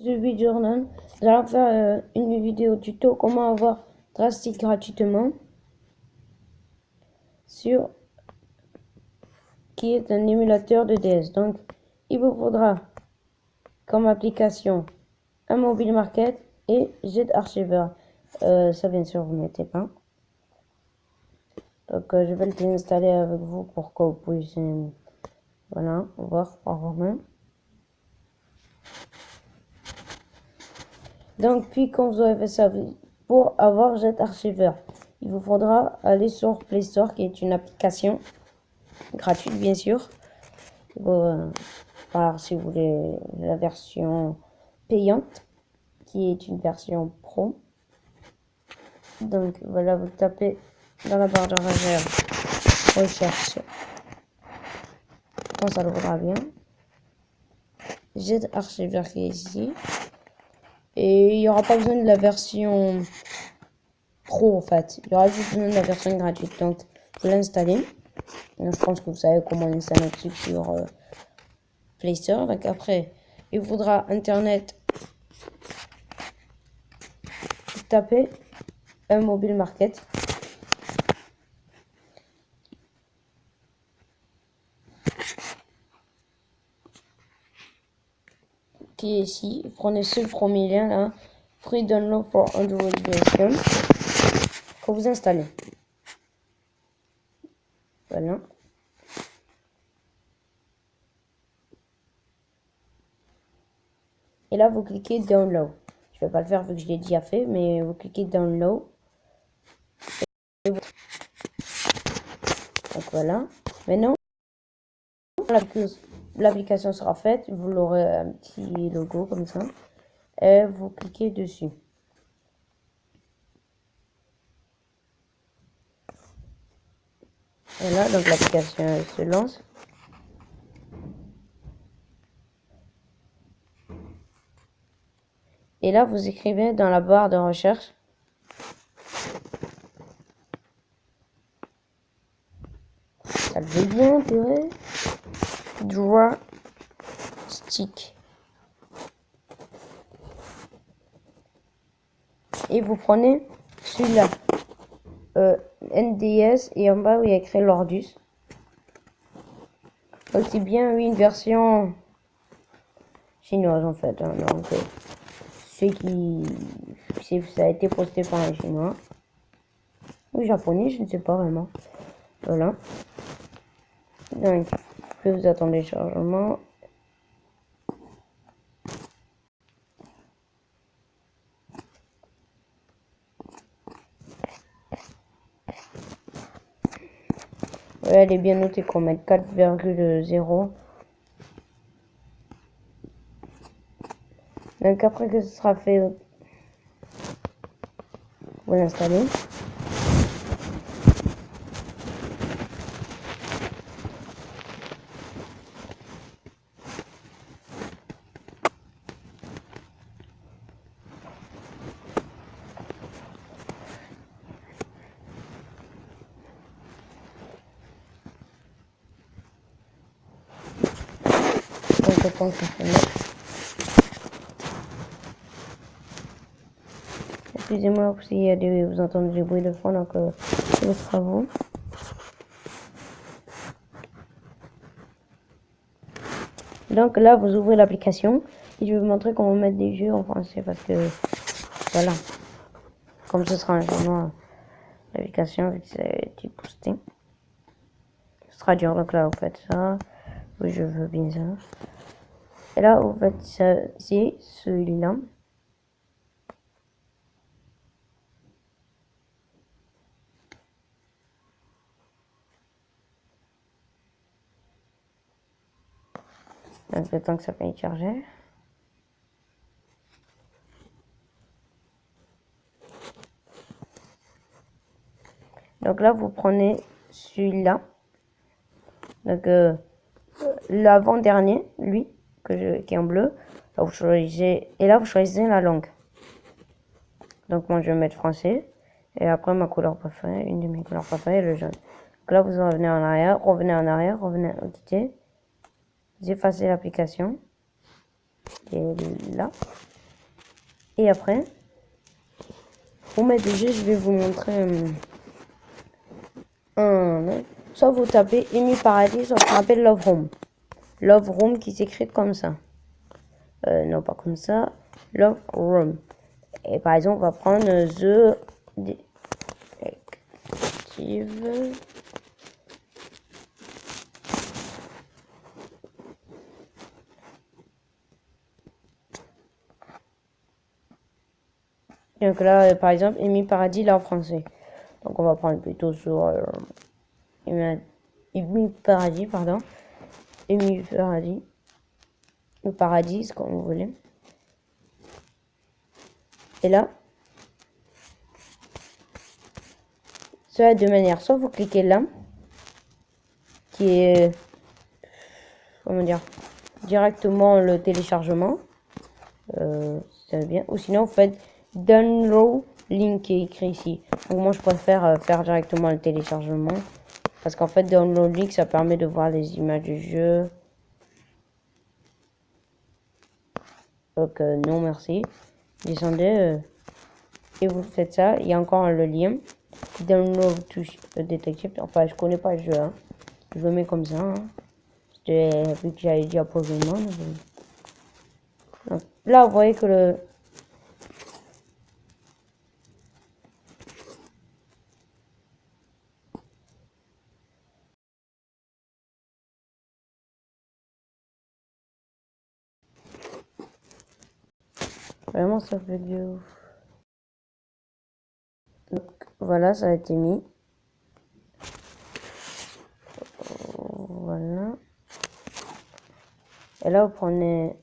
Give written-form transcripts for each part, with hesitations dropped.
The Journal. Nous allons faire une vidéo tuto comment avoir Drastic gratuitement sur qui est un émulateur de DS. Donc il vous faudra comme application un mobile market et ZArchiver. Ça bien sûr vous mettez pas. Donc je vais le désinstaller avec vous pour que vous puissiez voilà voir par vous-même. Donc puis quand vous aurez fait ça, pour avoir ZArchiver, il vous faudra aller sur Play Store qui est une application gratuite bien sûr. Alors si vous voulez la version payante qui est une version pro. Donc voilà, vous tapez dans la barre de recherche quand ça le voudra bien. ZArchiver qui est ici. Et il n'y aura pas besoin de la version pro en fait. Il y aura juste besoin de la version gratuite. Donc vous l'installez. Je pense que vous savez comment installer un truc sur Play Store. Donc après, il vous faudra internet. Tapez un mobile market. Qui est ici. Prenez ce premier lien là. Free download for Android version. Que vous installez. Voilà. Et là, vous cliquez download. Je vais pas le faire vu que je l'ai déjà fait, mais vous cliquez download. Donc voilà. Maintenant, l'application sera faite. Vous l'aurez un petit logo comme ça. Et vous cliquez dessus. Voilà, donc l'application se lance. Et là, vous écrivez dans la barre de recherche. Ça le veut bien, purée. Drastic. Et vous prenez celui-là. NDS et en bas où il y a écrit Lordus. Donc c'est bien une version chinoise en fait. Hein, donc ça a été posté par un chinois ou japonais, je ne sais pas vraiment. Voilà. Donc vous attendez le chargement. Ouais, elle est bien notée qu'on mette 4,0. Donc après que ce sera fait, vous l'installez. Donc je pense que c'est bon. Excusez-moi si vous entendez des bruits de fond, donc c'est les travaux. Donc là, vous ouvrez l'application et je vais vous montrer comment mettre des jeux en français parce que voilà, comme ce sera un chinois, l'application vu que c'est type posté, ce sera dur. Donc là, vous faites ça, oui, je veux bien ça. Et là, vous faites ça, c'est celui-là. Donc le temps que ça finisse de charger. Donc là, vous prenez celui-là. Donc l'avant-dernier, lui, qui est en bleu. Là, vous choisissez, et là, vous choisissez la langue. Donc moi, je vais mettre français. Et après, ma couleur préférée, une de mes couleurs préférées, le jaune. Donc là, vous revenez en arrière, revenez en arrière, revenez, quittez. Vous effacez l'application. Et là. Et après, pour mettre des jeux, je vais vous montrer soit vous tapez Amy Paradis, soit vous tapez Love Room. Love Room qui s'écrit comme ça. Non, pas comme ça. Love Room. Et par exemple, on va prendre The Detective. Donc là, par exemple, Amy Paradis, là en français. Donc on va prendre plutôt sur Amy Paradis, pardon. Amy Paradis. Ou Paradis, comme vous voulez. Et là, ça a deux manières. Soit vous cliquez là, qui est, comment dire, directement le téléchargement. C'est bien. Ou sinon, vous faites download link qui est écrit ici. Donc moi, je préfère faire directement le téléchargement. Parce qu'en fait, download link, ça permet de voir les images du jeu. Donc non, merci. Descendez et vous faites ça. Il y a encore le lien. Download to Detective. Enfin, je connais pas le jeu. Hein. Je le mets comme ça. Hein. Vu que j'avais dit à Pokémon. Donc, là, vous voyez que le... Vraiment, ça fait de ouf. Donc, voilà, ça a été mis. Voilà. Et là, vous prenez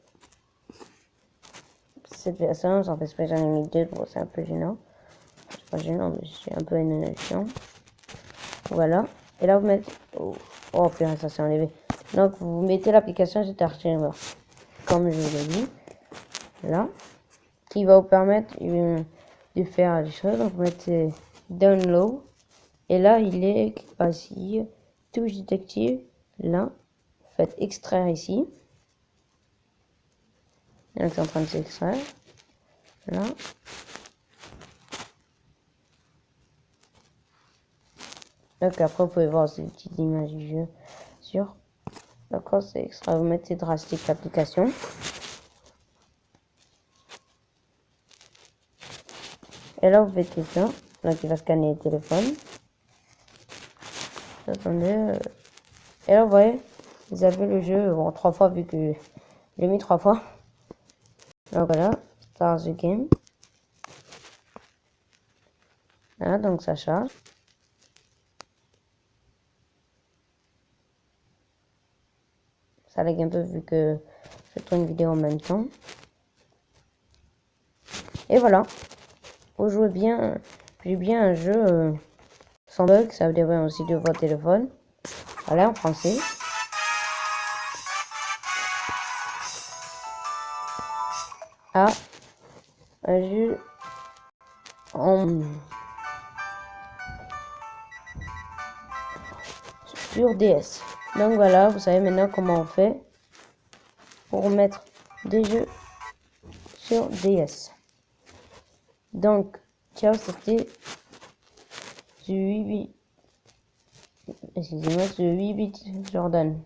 cette version, ça fait exprès, j'en ai mis deux, bon, c'est un peu gênant. C'est pas gênant, mais c'est un peu une élection. Voilà. Et là, vous mettez... Oh, purée, ça s'est enlevé. Donc, vous mettez l'application Jet Archiver, comme je vous l'ai dit. Là. Qui va vous permettre de faire des choses. Donc, vous mettez Download. Et là, il est ici. Touche détective. Là. Vous faites extraire ici. Donc, c'est en train de s'extraire. Là. Donc après, vous pouvez voir ces petites images du jeu sur. D'accord, c'est extra. Vous mettez drastique l'application. Et là, vous faites ça. Donc, il va scanner le téléphone. Attendez. Et là, vous voyez, vous avez le jeu, bon, 3 fois vu que j'ai mis 3 fois. Donc voilà, start the game. Voilà, donc ça charge. Ça lag un peu vu que je tourne une vidéo en même temps. Et voilà, vous jouez bien, j'ai bien un jeu sans bug, ça dépend aussi de votre téléphone. Voilà, en français. Ah, un jeu sur DS. Donc voilà, vous savez maintenant comment on fait pour mettre des jeux sur DS. Donc, ciao, c'était The 8-bit. Excusez-moi, The 8-bit Jordan.